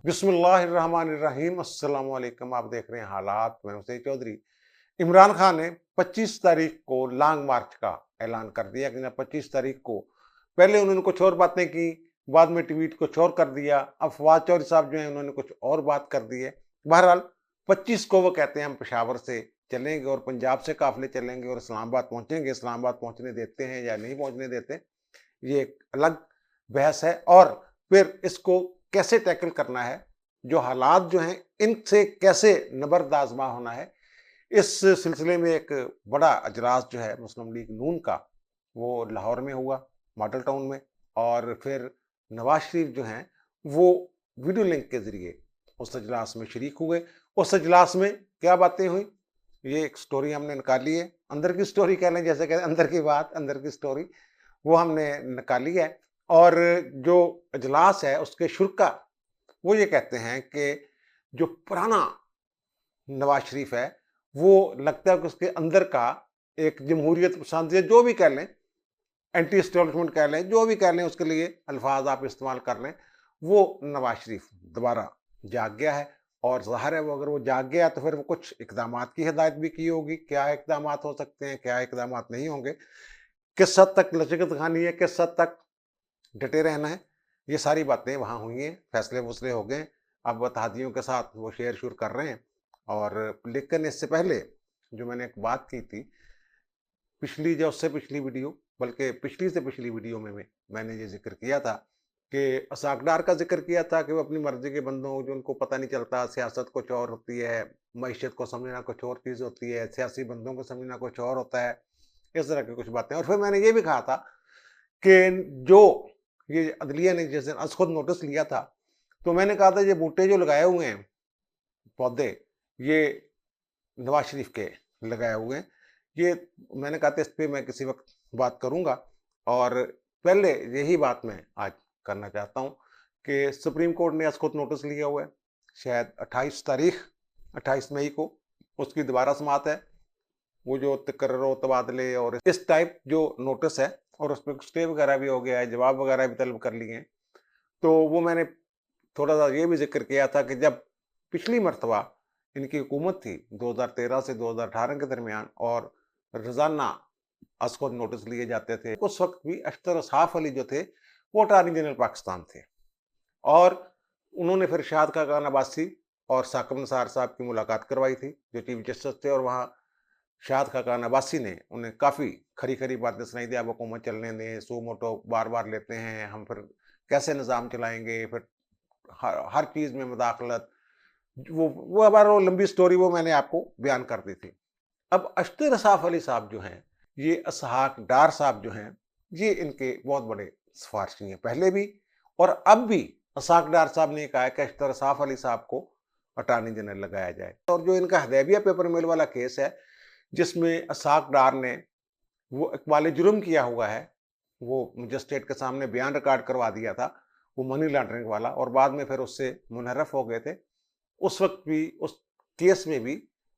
बिस्मिल्लाहिर्रहमानिर्रहीम। अस्सलाम वालेकुम। आप देख रहे हैं हालात। मैं हुसैन चौधरी। इमरान खान ने 25 तारीख को लॉन्ग मार्च का ऐलान कर दिया कि 25 तारीख को, पहले उन्होंने कुछ और बातें की, बाद में ट्वीट कुछ और कर दिया। अब फवाद चौधरी साहब जो हैं उन्होंने कुछ और बात कर दी है। बहरहाल 25 को वो कहते हैं हम पेशावर से चलेंगे और पंजाब से काफिले चलेंगे और इस्लामाबाद पहुंचेंगे। इस्लामाबाद पहुंचने देते हैं या नहीं पहुंचने देते, ये एक अलग बहस है। और फिर इसको कैसे टैकल करना है, जो हालात जो हैं इनसे कैसे नबरदाजमा होना है, इस सिलसिले में एक बड़ा अजलास जो है मुस्लिम लीग नून का, वो लाहौर में हुआ, मॉडल टाउन में। और फिर नवाज शरीफ जो हैं वो वीडियो लिंक के जरिए उस अजलास में शरीक हुए। उस अजलास में क्या बातें हुई, ये एक स्टोरी हमने निकाली है। अंदर की स्टोरी कह लें, जैसे कहते हैं अंदर की बात, अंदर की स्टोरी, वो हमने निकाली है। और जो अजलास है उसके शुरा वो ये कहते हैं कि जो पुराना नवाज शरीफ है वो लगता है कि उसके अंदर का एक जमहूरियत पसंद है, जो भी कह लें, एंटी एस्टेब्लिशमेंट कह लें, जो भी कह लें, उसके लिए अल्फाज आप इस्तेमाल कर लें, वो नवाज शरीफ दोबारा जाग गया है। और ज़ाहिर है वो अगर वो जाग गया तो फिर वो कुछ इकदाम की हिदायत भी की होगी। क्या इकदाम हो सकते हैं, क्या इकदाम नहीं होंगे, किस हद तक लचक दिखानी है, किस हद तक डटे रहना है, ये सारी बातें वहाँ हुई हैं। फैसले वसले हो गए, अब वतहादियों के साथ वो शेयर शुर कर रहे हैं। और लेकिन इससे पहले जो मैंने एक बात की थी, पिछली या उससे पिछली वीडियो, बल्कि पिछली से पिछली वीडियो में मैंने ये जिक्र किया था कि असाकडार का जिक्र किया था कि वो अपनी मर्जी के बंदों, जो उनको पता नहीं चलता, सियासत कुछ और होती है, मईशत को समझना कुछ और चीज़ होती है, सियासी बंदों को समझना कुछ और होता है, इस तरह की कुछ बातें। और फिर मैंने ये भी कहा था कि जो ये अदलिया ने जिस दिन आज खुद नोटिस लिया था, तो मैंने कहा था ये बूटे जो लगाए हुए हैं, पौधे, ये नवाज शरीफ के लगाए हुए हैं। ये मैंने कहा था इस पे मैं किसी वक्त बात करूंगा। और पहले यही बात मैं आज करना चाहता हूं कि सुप्रीम कोर्ट ने आज खुद नोटिस लिया हुआ है, शायद 28 मई को उसकी दोबारा समाअत है। वो जो तकर्रो तबादले और इस टाइप जो नोटिस है, और उस पर स्टे वगैरह भी हो गया है, जवाब वगैरह भी तलब कर लिए हैं। तो वो मैंने थोड़ा सा ये भी जिक्र किया था कि जब पिछली मरतबा इनकी हुकूमत थी 2013 से 2018 के दरमियान, और रोज़ाना असखुद नोटिस लिए जाते थे, उस वक्त भी अख्तर साफ अली जो थे वो अटारनी जनरल पाकिस्तान थे। और उन्होंने फिर शाद खाकान अब्बासी और साकिब निसार साहब की मुलाकात करवाई थी, जो चीफ जस्टिस थे। और वहाँ शाद खाकान अब्बासी ने उन्हें काफ़ी खरी खरी बातें सुनाई दी, आप हुकूमत चलने दें, सू मोटो बार बार लेते हैं, हम फिर कैसे निज़ाम चलाएंगे, फिर हर चीज़ में मुदाखलत, वो हमारा वो लंबी स्टोरी वो मैंने आपको बयान कर दी थी। अब अश्तर रसाफ अली साहब जो हैं, ये इसहाक डार साहब जो हैं, ये इनके बहुत बड़े सिफारशी हैं, पहले भी और अब भी। इसहाक डार साहब ने कहा है कि अश्तर रसाफ अली साहब को अटारनी जनरल लगाया जाए। और जो इनका हदैबिया पेपर मिल वाला केस है, जिसमें इसहाक डार ने वो इकबाल जुर्म किया हुआ है, वो मजिस्ट्रेट के सामने बयान रिकॉर्ड करवा दिया था, वो मनी लॉन्ड्रिंग वाला, और बाद में फिर उससे मुनहरफ हो गए थे। उस वक्त भी उस केस में भी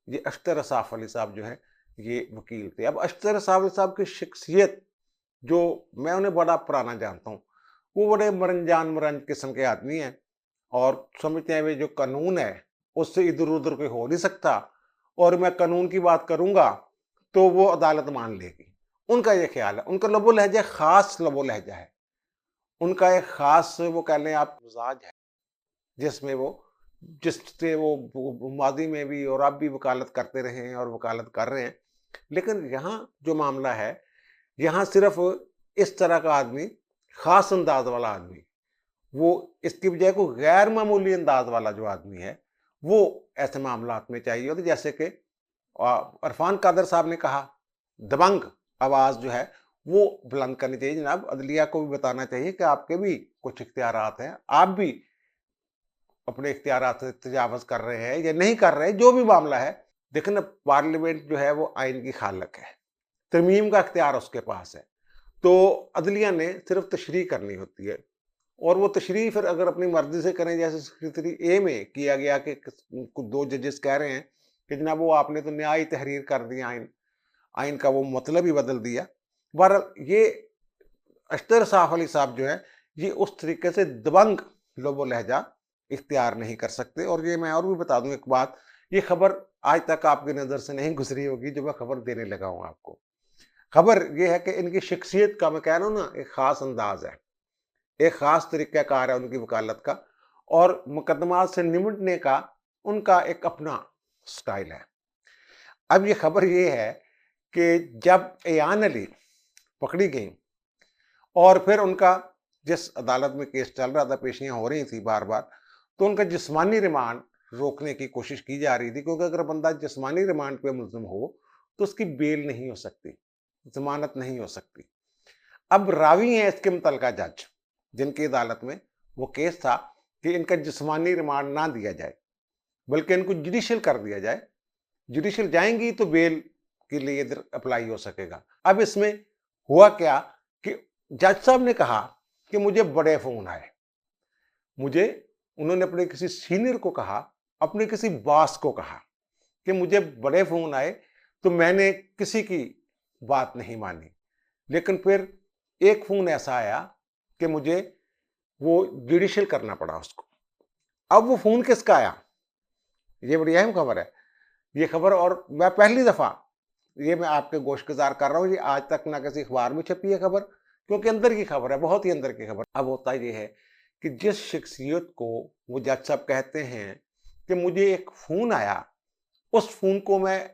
ये अख्तर रसाफ अली साहब जो हैं ये वकील थे। अब अख्तर रसाफ अली साहब की शख्सियत, जो मैं उन्हें बड़ा पुराना जानता हूँ, वो बड़े मरनजान मरंज किस्म के आदमी हैं, और समझते हैं वे जो कानून है उससे इधर उधर कोई हो नहीं सकता, और मैं कानून की बात करूंगा तो वो अदालत मान लेगी। उनका ये ख्याल है। उनका लबो लहजा खास लबो लहजा है, उनका एक खास वो कह लें आप मिजाज है, जिसमें वो जिससे वो मादी में भी और अब भी वकालत करते रहे हैं और वकालत कर रहे हैं। लेकिन यहाँ जो मामला है, यहाँ सिर्फ इस तरह का आदमी, खास अंदाज वाला आदमी, वो इसकी बजाय को गैर मामूली अंदाज वाला जो आदमी है, वो ऐसे मामलात में चाहिए होता। जैसे कि इरफान कादर साहब ने कहा, दबंग आवाज़ जो है वो बुलंद करनी चाहिए। जनाब अदलिया को भी बताना चाहिए कि आपके भी कुछ इख्तियारात हैं, आप भी अपने इख्तियारात से तजावज़ कर रहे हैं या नहीं कर रहे हैं, जो भी मामला है। देखिए ना, पार्लियामेंट जो है वो आइन की खालक है, तरमीम का इख्तियार उसके पास है। तो अदलिया ने सिर्फ तशरीह करनी होती है, और वो तशरीह फिर अगर अपनी मर्जी से करें, जैसे सेक्रेटरी ए में किया गया कि दो जजेस कह रहे हैं कि जनाब वो आपने तो न्याय तहरीर कर दिया, आइन आइन का वो मतलब ही बदल दिया। बहरहाल ये अख्तर साफ अली साहब जो है, ये उस तरीके से दबंग लोबो लहजा इख्तियार नहीं कर सकते। और ये मैं और भी बता दूं एक बात, ये खबर आज तक आपकी नज़र से नहीं गुजरी होगी जो मैं खबर देने लगा हूं आपको। खबर ये है कि इनकी शख्सियत का, मैं कह रहा हूं ना, एक ख़ास अंदाज़ है, एक ख़ास तरीक़ाकार है उनकी वकालत का, और मुकदमात से निपटने का उनका एक अपना स्टाइल है। अब ये खबर ये है कि जब एयान अली पकड़ी गई और फिर उनका जिस अदालत में केस चल रहा था, पेशियां हो रही थी बार बार, तो उनका जिस्मानी रिमांड रोकने की कोशिश की जा रही थी, क्योंकि अगर बंदा जिस्मानी रिमांड पे मुल्ज़िम हो तो उसकी बेल नहीं हो सकती, जमानत नहीं हो सकती। अब रावी हैं इसके मुतल्लिका जज, जिनकी अदालत में वो केस था कि इनका जिस्मानी रिमांड ना दिया जाए, बल्कि इनको जुडिशियल कर दिया जाए। जुडिशियल जाएंगी तो बेल के लिए इधर अप्लाई हो सकेगा। अब इसमें हुआ क्या कि जज साहब ने कहा कि मुझे बड़े फोन आए, मुझे, उन्होंने अपने किसी सीनियर को कहा, अपने किसी बॉस को कहा कि मुझे बड़े फोन आए, तो मैंने किसी की बात नहीं मानी। लेकिन फिर एक फोन ऐसा आया कि मुझे वो जुडिशियल करना पड़ा उसको। अब वो फोन किसका आया, ये बड़ी अहम खबर है ये खबर, और मैं पहली दफा ये मैं आपके गोशगुजार कर रहा हूँ, ये आज तक ना किसी अखबार में छपी है खबर, क्योंकि अंदर की खबर है, बहुत ही अंदर की खबर। अब होता ये है कि जिस शख्सियत को वो जज साहब कहते हैं कि मुझे एक फोन आया, उस फोन को मैं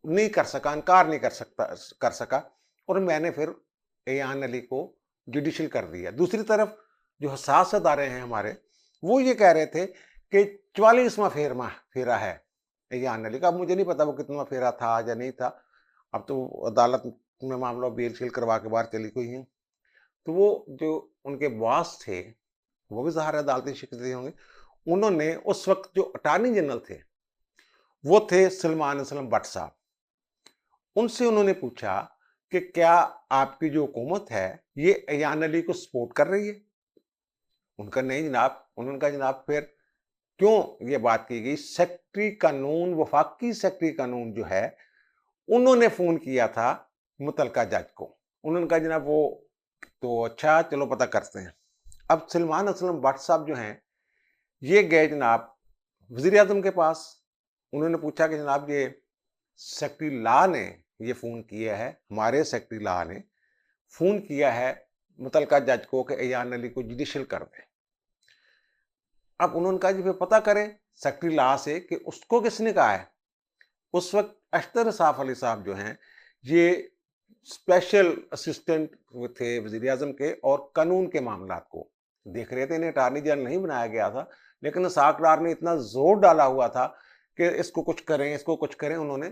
नहीं कर सका, इनकार नहीं कर सका, और मैंने फिर एयान अली को जुडिशियल कर दिया। दूसरी तरफ जो हसास अदारे हैं हमारे, वो ये कह रहे थे कि 44वां फेरा है एयान अली का। अब मुझे नहीं पता वो कितना फेरा था या नहीं था, अब तो अदालत में मामला बेल शील करवा के बाहर चली गई हैं। तो वो जो उनके बॉस थे, वो भी ज़ाहिर है अदालती शिकस्त होंगे, उन्होंने उस वक्त जो अटॉर्नी जनरल थे वो थे सलमान असलम भट्ट साहब। उनसे उन्होंने पूछा कि क्या आपकी जो हुकूमत है ये एयान अली को सपोर्ट कर रही है? उनका नहीं जनाब। उन्होंने कहा जनाब फिर क्यों ये बात की गई? सेक्रेटरी कानून, वफाकी सेक्रेटरी कानून जो है, उन्होंने फोन किया था मुतलका जज को। उन्होंने कहा जनाब वो तो अच्छा, चलो पता करते हैं। अब सलमान असलम भट्ट साहब जो हैं, ये गए जनाब वजीर आजम के पास। उन्होंने पूछा कि जनाब ये सेक्रेटरी लॉ ने ये फोन किया है, हमारे सेक्रेटरी लॉ ने फोन किया है मुतलका जज को कि एयान अली को जुडिशियल कर दें। अब उन्होंने कहा जी फिर पता करें सेक्रेटरी लॉ से कि उसको किसने कहा है। उस वक्त अख्तर साफ अली साहब जो हैं, ये स्पेशल असिस्टेंट थे वजीर आजम के, और कानून के मामलात को देख रहे थे। इन्हें अटारनी जनरल नहीं बनाया गया था, लेकिन साकडार ने इतना जोर डाला हुआ था कि इसको कुछ करें, इसको कुछ करें। उन्होंने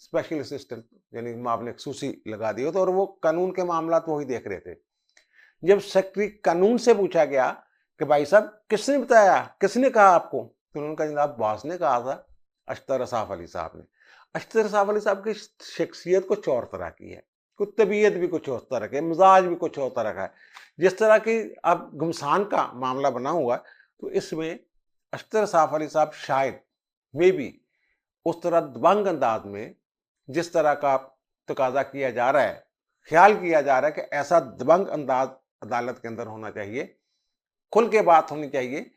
स्पेशल असिस्टेंट यानी मामले खसूसी लगा दिए थे, और वो कानून के मामलात वही देख रहे थे। जब सेक्रेटरी कानून से पूछा गया कि भाई साहब किसने बताया, किसने कहा आपको, तो उन्होंने कहा जनाब बॉस ने कहा था, अख्तर साफ अली साहब ने। अख्तर साफ अली साहब की शख्सियत कुछ और तरह की है, कुछ तबीयत भी कुछ और तरह की, मिजाज भी कुछ और तरह का है। जिस तरह की अब घमसान का मामला बना हुआ, तो इसमें अख्तर साफ अली साहब शायद मे बी उस तरह दबंग अंदाज में, जिस तरह का तकाजा किया जा रहा है, ख्याल किया जा रहा है कि ऐसा दबंग अंदाज अदालत के अंदर होना चाहिए, खुल के बात होनी चाहिए।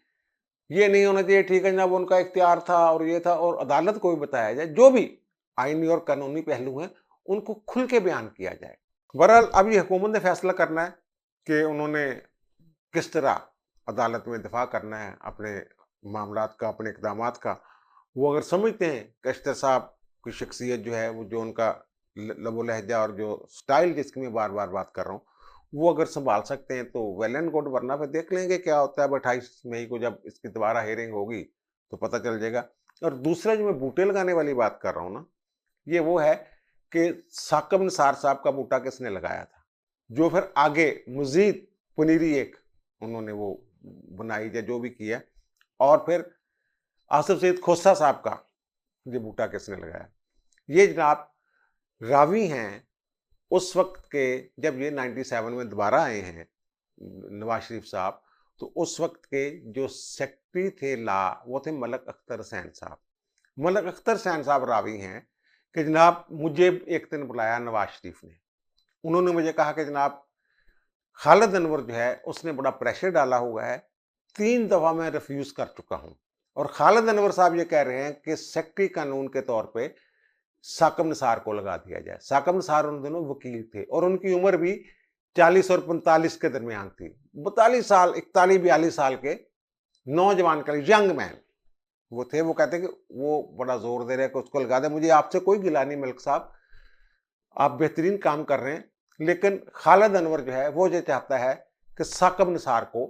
ये नहीं होना चाहिए ठीक है जनाब उनका इख्तियार था और ये था, और अदालत को भी बताया जाए जो भी आईनी और कानूनी पहलू हैं उनको खुल के बयान किया जाए। बहरहाल अब ये हुकूमत ने फैसला करना है कि उन्होंने किस तरह अदालत में दिफा करना है अपने मामलात का, अपने इक़दामात का। वो अगर समझते हैं कि अख्तर साहब की शख्सियत जो है, वो जो उनका लबो लहजा और जो स्टाइल जिसकी मैं बार बार बात कर रहा हूँ, वो अगर संभाल सकते हैं तो वेल एंड गुड, वरना फिर देख लेंगे क्या होता है। 28 मई को जब इसकी दोबारा हेयरिंग होगी तो पता चल जाएगा। और दूसरा जो मैं बूटे लगाने वाली बात कर रहा हूँ ना, ये वो है कि साकिब निसार साहब का बूटा किसने लगाया था, जो फिर आगे मजीद पनीरी एक उन्होंने वो बनाई या जो भी किया, और फिर आसिफ सईद खोसा साहब का ये बूटा किसने लगाया। ये जनाब रावी हैं उस वक्त के, जब ये 97 में दोबारा आए हैं नवाज शरीफ साहब, तो उस वक्त के जो सेक्रेटरी थे ला, वो थे मलक अख्तर हुसैन साहब। मलक अख्तर हुसैन साहब रावी हैं कि जनाब मुझे एक दिन बुलाया नवाज शरीफ ने। उन्होंने मुझे कहा कि जनाब खालिद अनवर जो है उसने बड़ा प्रेशर डाला हुआ है 3 दफ़ा मैं रिफ्यूज़ कर चुका हूँ। और खालिद अनवर साहब ये कह रहे हैं कि सेक्रेटरी कानून के तौर पे साकिब निसार को लगा दिया जाए। साकिब निसार उन दिनों वकील थे और उनकी उम्र भी 40 और 45 के दरमियान थी। 42 साल, 41-42 साल के नौजवान के यंग मैन वो थे। वो कहते हैं कि वो बड़ा जोर दे रहे हैं कि उसको लगा दें। मुझे आपसे कोई गिला नहीं मलिक साहब, आप बेहतरीन काम कर रहे हैं, लेकिन खालिद अनवर जो है वो ये चाहता है कि साकिब निसार को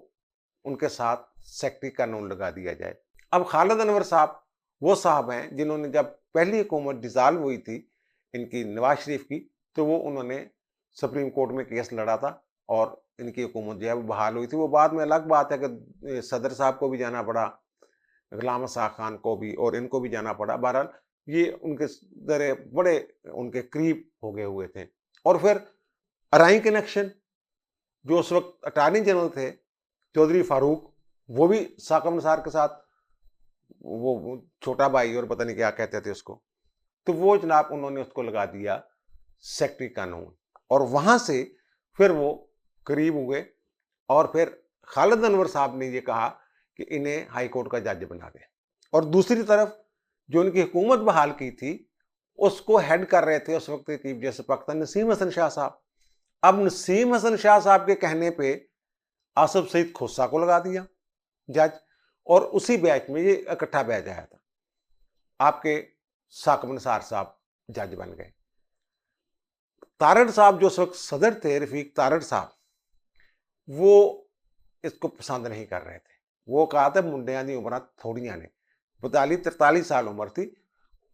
उनके साथ सेक्रेटरी कानून लगा दिया जाए। अब खालिद अनवर साहब वो साहब हैं जिन्होंने जब पहली हुकूमत डिसॉल्व हुई थी इनकी नवाज शरीफ की, तो वो उन्होंने सुप्रीम कोर्ट में केस लड़ा था और इनकी हुकूमत जो है वो बहाल हुई थी। वो बाद में अलग बात है कि सदर साहब को भी जाना पड़ा, गुलाम साह खान को भी, और इनको भी जाना पड़ा। बहरहाल ये उनके जरे बड़े उनके करीब हो गए हुए थे। और फिर अराई कनेक्शन, जो उस वक्त अटॉर्नी जनरल थे चौधरी फारूक, वो भी साकिब निसार के साथ, वो छोटा भाई और पता नहीं क्या कहते थे उसको, तो वो जनाब उन्होंने उसको लगा दिया सेक्रेटरी कानून। और वहां से फिर वो करीब हुए और फिर खालिद अनवर साहब ने ये कहा कि इन्हें हाई कोर्ट का जज बना दें। और दूसरी तरफ जो उनकी हुकूमत बहाल की थी उसको हेड कर रहे थे उस वक्त चीफ जस्टिस पाकिस्तान नसीम हसन शाह साहब। अब नसीम हसन शाह साहब के कहने पे आसिफ सईद खोसा को लगा दिया जज, और उसी बैच में ये इकट्ठा बैच आया था। आपके साकिब निसार साहब जज बन गए। तारड़ साहब जो उस वक्त सदर थे, रफीक तारड़ साहब, वो इसको पसंद नहीं कर रहे थे। वो कहा था मुंडियां दी उम्र थोड़ियां ने, 42-43 साल उम्र थी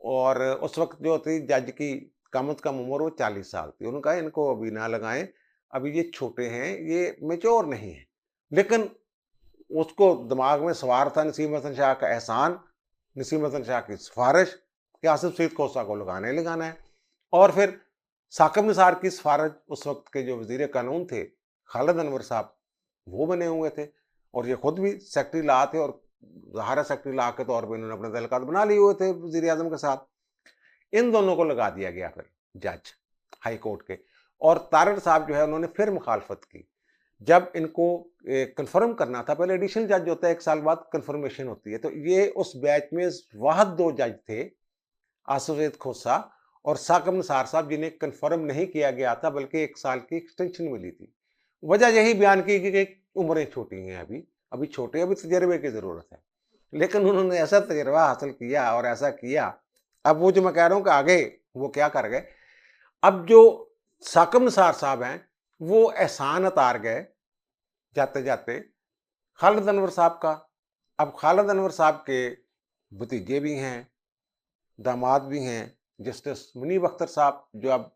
और उस वक्त जो थी जज की कम से कम उम्र वो 40 साल थी। उन्होंने कहा इनको अभी ना लगाएं, अभी ये छोटे हैं, ये मेच्योर नहीं है। लेकिन उसको दिमाग में सवार था नसीम हसन शाह का एहसान, नसीम हसन शाह की सिफारिश कि आसिफ सईद खोसा को लगाना है। और फिर साकिब निसार की सिफारिश उस वक्त के जो वजीर कानून थे खालिद अनवर साहब, वो बने हुए थे और ये खुद भी सेक्रेटरी ला थे और ज़ाहिर सेक्रेटरी ला के तौर पर इन्होंने अपने तल्लुकात बना लिए हुए थे वजीर आजम के साथ। इन दोनों को लगा दिया गया फिर जज हाई कोर्ट के। और तारड़ साहब जो है उन्होंने फिर मुखालफत की। जब इनको कंफर्म करना था, पहले एडिशनल जज होता है, 1 साल बाद कंफर्मेशन होती है, तो ये उस बैच में वाहद 2 जज थे, आसिफ सईद खोसा और साकिब निसार साहब, जिन्हें कंफर्म नहीं किया गया था बल्कि 1 साल की एक्सटेंशन मिली थी। वजह यही बयान की कि उम्रें छोटी हैं, अभी छोटे, अभी तजर्बे की जरूरत है। लेकिन उन्होंने ऐसा तजर्बा हासिल किया और ऐसा किया, अब वो जो मैं कह रहा हूं कि आगे वो क्या कर गए। अब जो साकिब निसार साहब हैं वो एहसान उतार गए जाते जाते खालिद अनवर साहब का। अब खालिद अनवर साहब के भतीजे भी हैं, दामाद भी हैं, जस्टिस मुनीब अख्तर साहब जो अब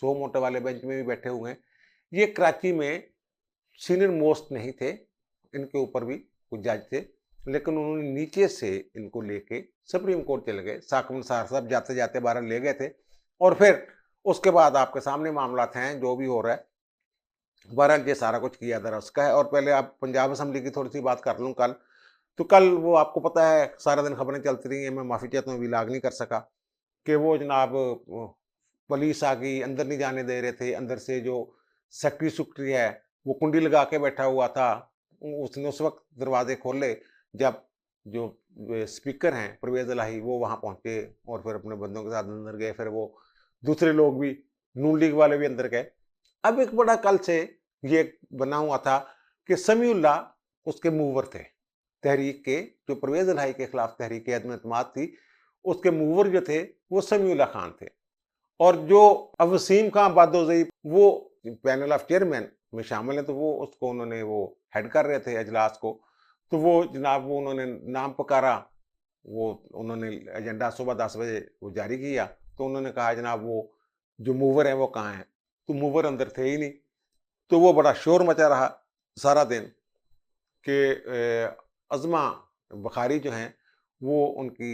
सो मोटे वाले बेंच में भी बैठे हुए हैं। ये कराची में सीनियर मोस्ट नहीं थे, इनके ऊपर भी कुछ जज थे, लेकिन उन्होंने नीचे से इनको लेके सुप्रीम कोर्ट चले गए। साकिब निसार साहब जाते जाते 12 ले गए थे और फिर उसके बाद आपके सामने मामला हैं जो भी हो रहा है। बहरहाल ये सारा कुछ किया था उसका है। और पहले आप पंजाब असम्बली की थोड़ी सी बात कर लूँ। कल तो कल वो आपको पता है सारा दिन खबरें चलती रही हैं, मैं माफ़ी चाहता हूँ विलाग नहीं कर सका कि वो जनाब पुलिस आ गई, अंदर नहीं जाने दे रहे थे। अंदर से जो सेक्रेटरी है वो कुंडी लगा के बैठा हुआ था। उसने उस वक्त दरवाजे खोले जब जो स्पीकर हैं परवेज इलाही वो वहाँ पहुँचे और फिर अपने बंदों के साथ अंदर गए। फिर वो दूसरे लोग भी, नून लीग वाले भी अंदर गए। अब एक बड़ा कल से ये बना हुआ था कि समीउल्लाह उसके मूवर थे तहरीक के, जो परवेज इलाही के खिलाफ तहरीक अदम एतमाद थी, उसके मूवर जो थे वो समीउल्लाह खान थे। और जो अब वसीम खान बादोज़ई वो पैनल ऑफ चेयरमैन में शामिल है, तो वो उसको उन्होंने वो हेड कर रहे थे अजलास को। तो वो जनाब वो उन्होंने नाम पुकारा, वो उन्होंने एजेंडा सुबह 10 बजे वो जारी किया। तो उन्होंने कहा जनाब वो जो मूवर हैं वो कहाँ हैं, तो मूवर अंदर थे ही नहीं। तो वो बड़ा शोर मचा रहा सारा दिन कि अज़मा बुखारी जो हैं वो उनकी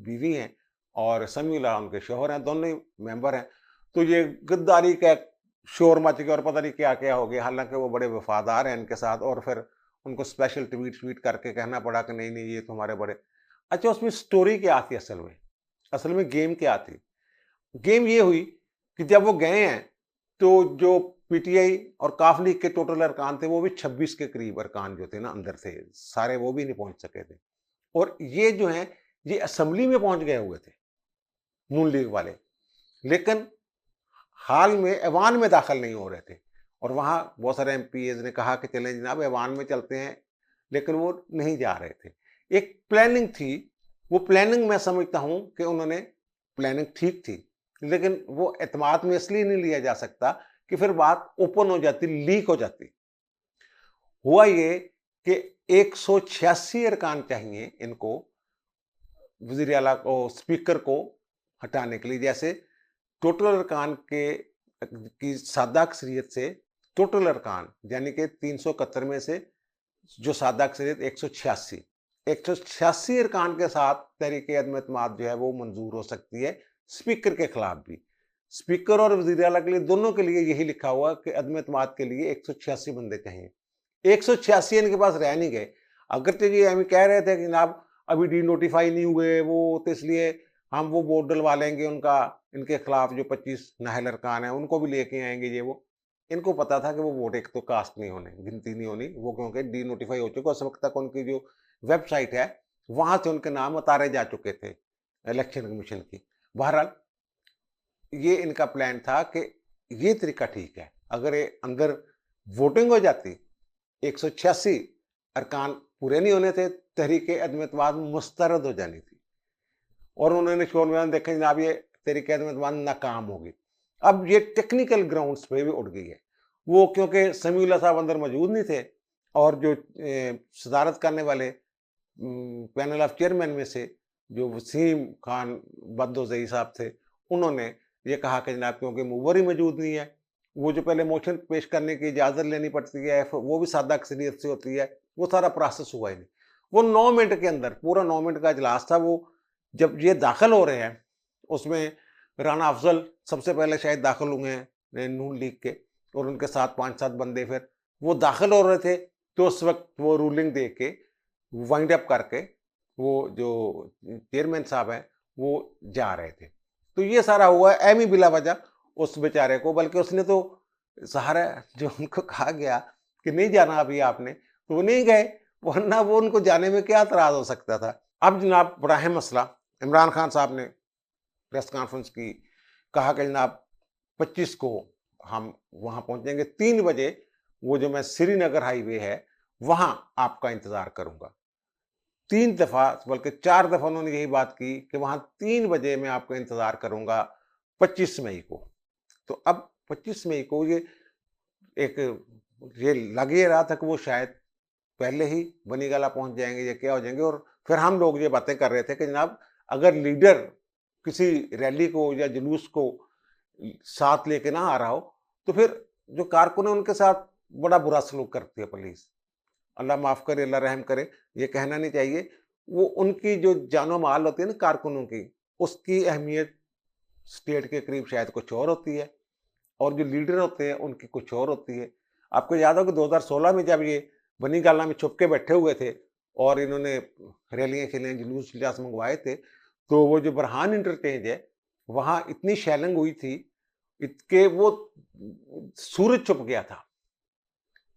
बीवी हैं और समीउल्लाह उनके शौहर हैं, दोनों ही मेंबर हैं। तो ये गद्दारी का शोर मच गया और पता नहीं क्या क्या हो गया। हालांकि वो बड़े वफादार हैं इनके साथ, और फिर उनको स्पेशल ट्वीट करके कहना पड़ा कि नहीं नहीं ये तुम्हारे बड़े। अच्छा, उसमें स्टोरी क्या थी असल में गेम क्या थी? गेम ये हुई कि जब वो गए हैं तो जो पीटीआई और काफ लीग के टोटल अरकान थे वो भी 26 के करीब अरकान जो थे ना अंदर थे, सारे वो भी नहीं पहुंच सके थे। और ये जो है ये असेंबली में पहुंच गए हुए थे नून लीग वाले, लेकिन हाल में ऐवान में दाखिल नहीं हो रहे थे। और वहां बहुत सारे एमपीएज ने कहा कि चलें जनाब ऐवान में चलते हैं, लेकिन वो नहीं जा रहे थे। एक प्लानिंग थी, वो प्लानिंग मैं समझता हूं कि उन्होंने प्लानिंग ठीक थी, लेकिन वो एतमाद में इसलिए नहीं लिया जा सकता कि फिर बात ओपन हो जाती, लीक हो जाती। हुआ ये कि 186 अरकान चाहिए इनको वजीर आला को, स्पीकर को हटाने के लिए। जैसे टोटल अरकान के की सादा अक्सरियत से टोटल अरकान यानी कि 371 में से जो सादा अक्सरियत 186 अरकान के साथ तहरीक अदम एतमाद जो है वो मंजूर हो सकती है, स्पीकर के खिलाफ भी। स्पीकर और वजीर आला के लिए, दोनों के लिए यही लिखा हुआ कि अदम एतमाद के लिए 186 बंदे चाहिए। 186 इनके पास रह नहीं गए। अगर तो ये हम कह रहे थे कि जनाब अभी डी नोटिफाई नहीं हुए वो, तो इसलिए हम वो वोट डलवा लेंगे उनका, इनके खिलाफ जो 25 नाहल अरकान है उनको भी लेके आएंगे ये वो। इनको पता था कि वो वोट एक तो कास्ट नहीं होने, गिनती नहीं होनी वो, क्योंकि डी नोटिफाई हो चुका उस वक्त तक। उनकी जो वेबसाइट है वहां से उनके नाम उतारे जा चुके थे इलेक्शन कमीशन की। बहरहाल ये इनका प्लान था कि ये तरीका ठीक है, अगर ये अंदर वोटिंग हो जाती, 186 अरकान पूरे नहीं होने थे, तहरीक अदम एतमाद मुस्तरद हो जानी थी। और उन्होंने शोर मैदान देखा जनाब ये तहरीक अदम एतमाद नाकाम होगी। अब ये टेक्निकल ग्राउंड्स पे भी उड़ गई है वो, क्योंकि समीउल्लाह साहब अंदर मौजूद नहीं थे, और जो सदारत करने वाले पैनल ऑफ चेयरमैन में से जो वसीम खान बद्दोजई साहब थे, उन्होंने ये कहा कि जनाब क्योंकि मूवर ही मौजूद नहीं है, वो जो पहले मोशन पेश करने की इजाज़त लेनी पड़ती है वो भी सादा अक्सरियत से होती है, वो सारा प्रोसेस हुआ ही नहीं। वो 9 मिनट के अंदर, पूरा 9 मिनट का इजलास था वो। जब ये दाखिल हो रहे हैं, उसमें राना अफजल सबसे पहले शायद दाखिल हुए हैं नून लीग के, और उनके साथ 5-7 बंदे फिर वो दाखिल हो रहे थे, तो उस वक्त वो रूलिंग दे के वाइंड अप करके वो जो चेयरमैन साहब हैं वो जा रहे थे। तो ये सारा हुआ एम ही बिला वजह उस बेचारे को, बल्कि उसने तो सहारा जो उनको कहा गया कि नहीं जाना अभी आपने, तो वो नहीं गए, वरना वो उनको जाने में क्या एतराज हो सकता था। अब जनाब बड़ा अहम मसला, इमरान खान साहब ने प्रेस कॉन्फ्रेंस की, कहा कि जनाब 25 को हम वहां पहुंचेंगे 3 बजे, वो जो मैं श्रीनगर हाईवे है वहां आपका इंतजार करूंगा। 3 दफा बल्कि 4 दफा उन्होंने यही बात की कि वहां 3 बजे मैं आपका इंतजार करूंगा 25 मई को। तो अब 25 मई को एक ये लग ये रहा था कि वो शायद पहले ही बनीगाला पहुंच जाएंगे या क्या हो जाएंगे। और फिर हम लोग ये बातें कर रहे थे कि जनाब अगर लीडर किसी रैली को या जुलूस को साथ लेके ना आ रहा हो, तो फिर जो कारकुन है उनके साथ बड़ा बुरा सलूक करती है पुलिस। अल्लाह माफ करे, अल्लाह रहम करे, ये कहना नहीं चाहिए। वो उनकी जो जानो माल होती है ना कारकुनों की, उसकी अहमियत स्टेट के करीब शायद कुछ और होती है, और जो लीडर होते हैं उनकी कुछ और होती है। आपको याद हो कि 2016 में जब ये बनी गाला में छुप के बैठे हुए थे और इन्होंने रैलियां खेलें, जुलूस इजलास मंगवाए थे, तो वो जो बरहान इंटरचेंज है वहां इतनी शैलिंग हुई थी कि वो सूरज छुप गया था।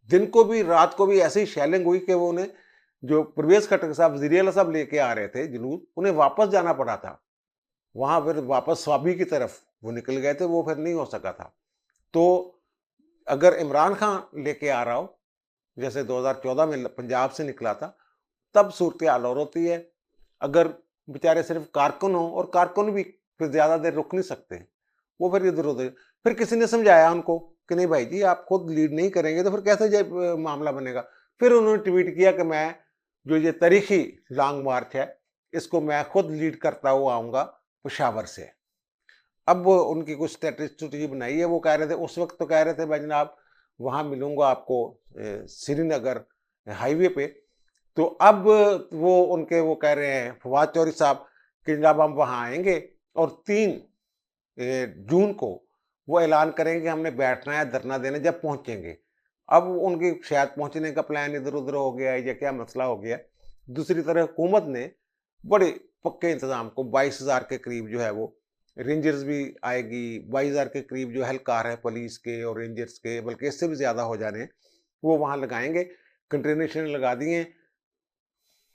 दिन को भी रात को भी ऐसी शैलिंग हुई कि वो उन्हें, जो परवेज खट्टर साहब वजीर आला साहब लेके आ रहे थे जुलूस, उन्हें वापस जाना पड़ा था। वहां फिर वापस स्वाबी की तरफ वो निकल गए थे, वो फिर नहीं हो सका था। तो अगर इमरान खान लेके आ रहा हो, जैसे 2014 में पंजाब से निकला था, तब सूरत हाल और होती है। अगर बेचारे सिर्फ कारकुन हो, और कारकुन भी फिर ज्यादा देर रुक नहीं सकते, वो फिर इधर उधर। फिर किसी ने समझाया उनको कि नहीं भाई जी आप खुद लीड नहीं करेंगे तो फिर कैसे मामला बनेगा। फिर उन्होंने ट्वीट किया कि मैं जो ये तारीखी लॉन्ग मार्च है इसको मैं खुद लीड करता हुआ आऊंगा पेशावर से। अब वो उनकी कुछ स्ट्रेटजी बनाई है। वो कह रहे थे उस वक्त, तो कह रहे थे भाई जनाब वहां मिलूंगा आपको श्रीनगर हाईवे पे। तो अब वो उनके वो कह रहे हैं फवाद चौधरी साहब कि जनाब हम वहां आएंगे और 3 जून को वो ऐलान करेंगे कि हमने बैठना है धरना देने जब पहुंचेंगे। अब उनकी शायद पहुंचने का प्लान इधर उधर हो गया है या क्या मसला हो गया। दूसरी तरफ हुकूमत ने बड़े पक्के इंतजाम को 22,000 के करीब जो है वो रेंजर्स भी आएगी, 22,000 के करीब जो एहलकार है पुलिस के और रेंजर्स के, बल्कि इससे भी ज़्यादा हो जा रहे हैं, वो वहाँ लगाएंगे। कंटेनर लगा दिए हैं।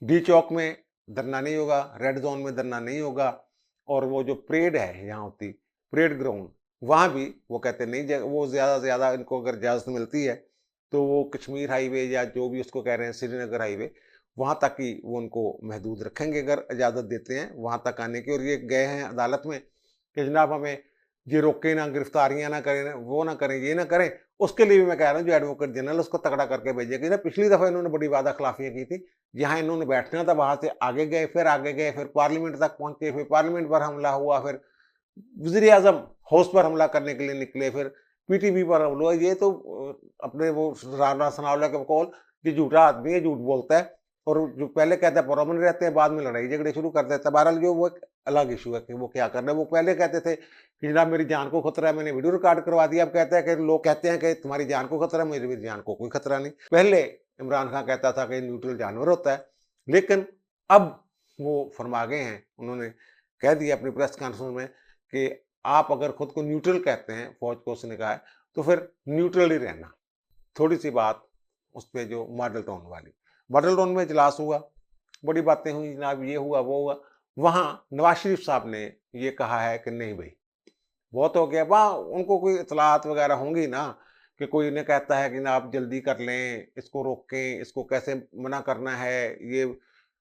डी चौक में धरना नहीं होगा, रेड जोन में धरना नहीं होगा, और वो जो परेड है यहाँ होती, परेड ग्राउंड, वहाँ भी वो कहते नहीं, वो ज़्यादा से ज़्यादा इनको अगर इजाज़त मिलती है तो वो कश्मीर हाईवे या जो भी उसको कह रहे हैं श्रीनगर हाईवे, वहाँ तक ही वो उनको महदूद रखेंगे अगर इजाज़त देते हैं वहाँ तक आने की। और ये गए हैं अदालत में कि जनाब हमें ये रोके ना, गिरफ्तारियाँ ना करें, वो ना करें, ये ना करें। उसके लिए भी मैं कह रहा हूँ जो एडवोकेट जनरल उसको तगड़ा करके भेजेगी ना। पिछली दफ़ा इन्होंने बड़ी वादा खिलाफियाँ की थी, जहाँ इन्होंने बैठना था वहाँ से आगे गए, फिर पार्लियामेंट तक पहुँचे, फिर पार्लियामेंट पर हमला हुआ, फिर वज़ीर-ए-आज़म हाउस पर हमला करने के लिए निकले, फिर पीटीवी पर हमला हुआ। ये तो अपने वो राणा सनाउल्लाह के बकौल, ये झूठा आदमी है, झूठ बोलता है, और जो पहले कहता है परअमन रहते हैं, बाद में लड़ाई झगड़े शुरू कर देता है। बहरहाल जो वो एक अलग इश्यू है कि वो क्या कर रहे हैं। वो पहले कहते थे कि जनाब मेरी जान को खतरा है, मैंने वीडियो रिकॉर्ड करवा दिया। अब कहता है कि लोग कहते हैं कि तुम्हारी जान को खतरा है, मेरी जान को कोई खतरा नहीं। पहले इमरान खान कहता था कि न्यूट्रल जानवर होता है, लेकिन अब वो फरमा गए हैं, उन्होंने कह दिया अपनी प्रेस कॉन्फ्रेंस में कि आप अगर खुद को न्यूट्रल कहते हैं, फौज को उसने कहा है, तो फिर न्यूट्रल ही रहना। थोड़ी सी बात उस पे जो मॉडल टाउन वाली, मॉडल टाउन में इजलास हुआ, बड़ी बातें हुई जनाब, ये हुआ वो हुआ। वहाँ नवाज शरीफ साहब ने ये कहा है कि नहीं भाई बहुत हो गया। वहाँ उनको कोई इतलात वगैरह होंगी ना, कि कोई इन्हें कहता है कि ना आप जल्दी कर लें, इसको रोकें, इसको कैसे मना करना है, ये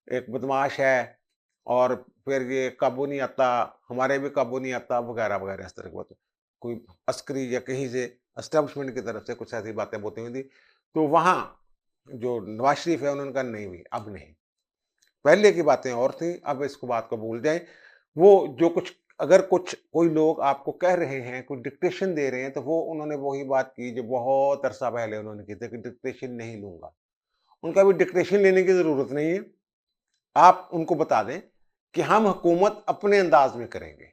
एक बदमाश है, और फिर ये काबू नहीं आता, हमारे भी काबू नहीं आता, वगैरह वगैरह इस तरह की बातें। कोई अस्करी या कहीं से एस्टेब्लिशमेंट की तरफ से कुछ ऐसी बातें बोती हुई थी। तो वहाँ जो नवाज शरीफ है उन्होंने कहा नहीं भाई अब नहीं, पहले की बातें और थी, अब इसको बात को भूल जाएं। वो जो कुछ अगर कुछ कोई लोग आपको कह रहे हैं, कोई डिक्टेशन दे रहे हैं, तो वो उन्होंने वही बात की जो बहुत अरसा पहले उन्होंने की थी कि डिक्टेशन नहीं लूंगा। उनका भी डिक्टेशन लेने की जरूरत नहीं है। आप उनको बता दें कि हम हुकूमत अपने अंदाज में करेंगे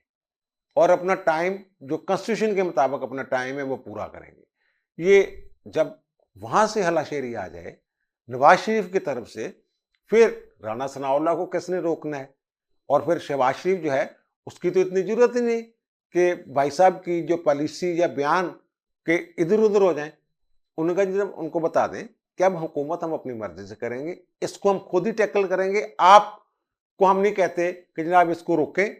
और अपना टाइम जो कॉन्स्टिट्यूशन के मुताबिक अपना टाइम है वो पूरा करेंगे। ये जब वहां से हलाशेरी आ जाए नवाज शरीफ की तरफ से, फिर राणा सनाउल्लाह को किसने रोकना है? और फिर शहबाज शरीफ जो है उसकी तो इतनी जरूरत ही नहीं कि भाई साहब की जो पॉलिसी या बयान के इधर उधर हो जाएं। उनका जब उनको बता दें कि अब हुकूमत हम अपनी मर्जी से करेंगे, इसको हम खुद ही टैकल करेंगे, आपको हम नहीं कहते कि जनाब इसको रोकें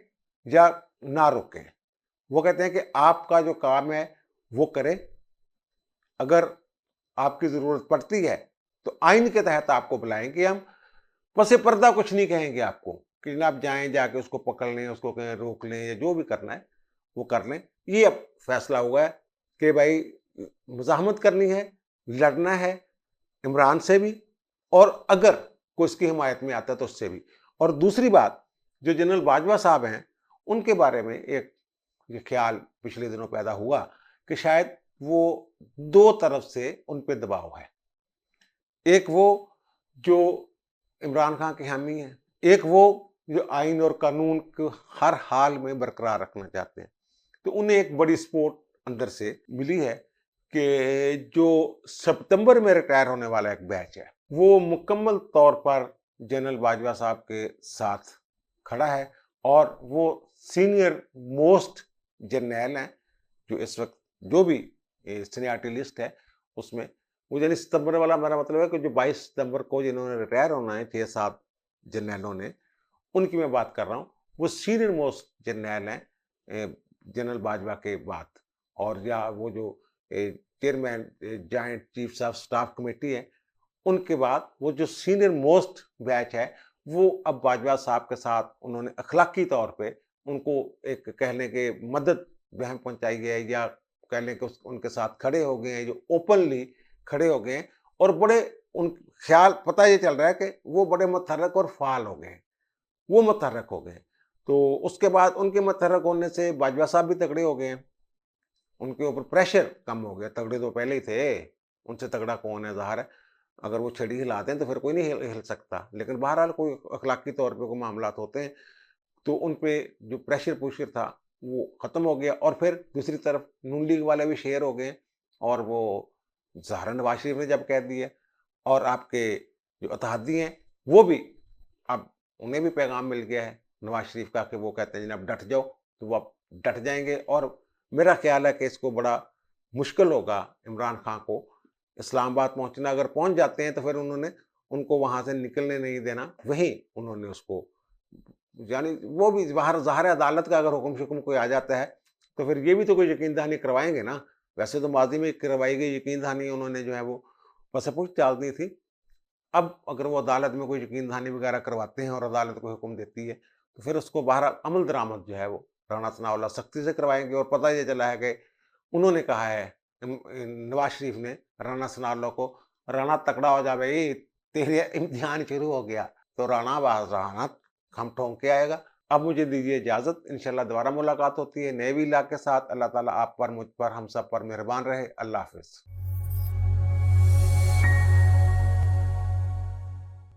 या ना रोकें। वो कहते हैं कि आपका जो काम है वो करें, अगर आपकी जरूरत पड़ती है तो आइन के तहत आपको बुलाएंगे हम, पसे पर्दा कुछ नहीं कहेंगे आपको कि जनाब जाएं जाके उसको पकड़ लें, उसको कहें रोक लें, या जो भी करना है वो कर लें। ये अब फैसला हुआ है कि भाई मुज़ाहमत करनी है, लड़ना है इमरान से भी, और अगर कोई इसकी हिमायत में आता है तो उससे भी। और दूसरी बात, जो जनरल बाजवा साहब हैं उनके बारे में एक ये ख्याल पिछले दिनों पैदा हुआ कि शायद वो दो तरफ से उन पे दबाव है। एक वो जो इमरान खान के हामी हैं, एक वो जो आइन और कानून को हर हाल में बरकरार रखना चाहते हैं। तो उन्हें एक बड़ी सपोर्ट अंदर से मिली है कि जो सितंबर में रिटायर होने वाला एक बैच है वो मुकम्मल तौर पर जनरल बाजवा साहब के साथ खड़ा है, और वो सीनियर मोस्ट जर्नैल हैं जो इस वक्त जो भी सीनियरिटी लिस्ट है उसमें। वो यानी सितंबर वाला मेरा मतलब है कि जो 22 सितंबर को जिन्होंने रिटायर होना है 6-7 जर्नैलों ने, उनकी मैं बात कर रहा हूँ। वो सीनियर मोस्ट जर्नैल हैं जनरल बाजवा के बाद। और या वो जो chairman joint chiefs of staff committee है, उनके बाद वो जो सीनियर मोस्ट बैच है वो अब बाजवा साहब के साथ उन्होंने अखलाकी तौर पे उनको एक कह लें कि मदद वहम पहुंचाई है, या कह लें कि उनके साथ खड़े हो गए हैं, जो ओपनली खड़े हो गए हैं। और बड़े उन ख्याल पता ये चल रहा है कि वो बड़े मुतहर्रिक और फाल हो गए हैं, वो मुतहर्रिक हो गए। तो उसके बाद उनके मुतहर्रिक होने से बाजवा साहब भी तगड़े हो गए हैं, उनके ऊपर प्रेशर कम हो गया। तगड़े तो पहले ही थे, उनसे तगड़ा कौन है? ज़ाहिर है अगर वो छड़ी हिलाते हैं तो फिर कोई नहीं हिल सकता। लेकिन बहरहाल कोई अखलाकी तौर पे कोई मामलात होते हैं, तो उन पे जो प्रेशर पुशर था वो ख़त्म हो गया। और फिर दूसरी तरफ नून लीग वाले भी शेयर हो गए, और वो ज़ाहिर नवाज शरीफ ने जब कह दिया, और आपके जो अतहादी हैं वो भी अब उन्हें भी पैगाम मिल गया है नवाज शरीफ का कि वो कहते हैं जनाब डट जाओ, तो वो अब डट जाएंगे। और मेरा ख्याल है कि इसको बड़ा मुश्किल होगा इमरान खान को इस्लामाबाद पहुंचना। अगर पहुंच जाते हैं तो फिर उन्होंने उनको वहां से निकलने नहीं देना, वहीं उन्होंने उसको, यानी वो भी बाहर ज़ाहिर है अदालत का अगर हुक्म-शुक्म कोई आ जाता है, तो फिर ये भी तो कोई यकीन दहानी करवाएँगे ना। वैसे तो माज़ी में करवाई गई यकीन दहानी उन्होंने जो है वो पसपुस डाल दी थी। अब अगर वो अदालत में कोई यकीन दहानी वगैरह करवाते हैं और अदालत कोई हुक्म देती है, तो फिर उसको बाहर अमल दरामद जो है वो राणा सनाउल्लाह सख्ती से करवाएँगे। और पता ये चला है कि उन्होंने कहा है नवाज़ शरीफ ने राणा सनाउल्लाह को, "राणा तगड़ा हो जा भई, तेरे इम्तिहान शुरू हो गया।" तो राणा राणा हम ठोंक के आएगा। अब मुझे दीजिए इजाज़त, इंशाअल्लाह दोबारा मुलाकात होती है नए व्लॉग के साथ। अल्लाह ताला आप पर, मुझ पर, हम सब पर मेहरबान रहे। अल्लाह हाफ़िज़।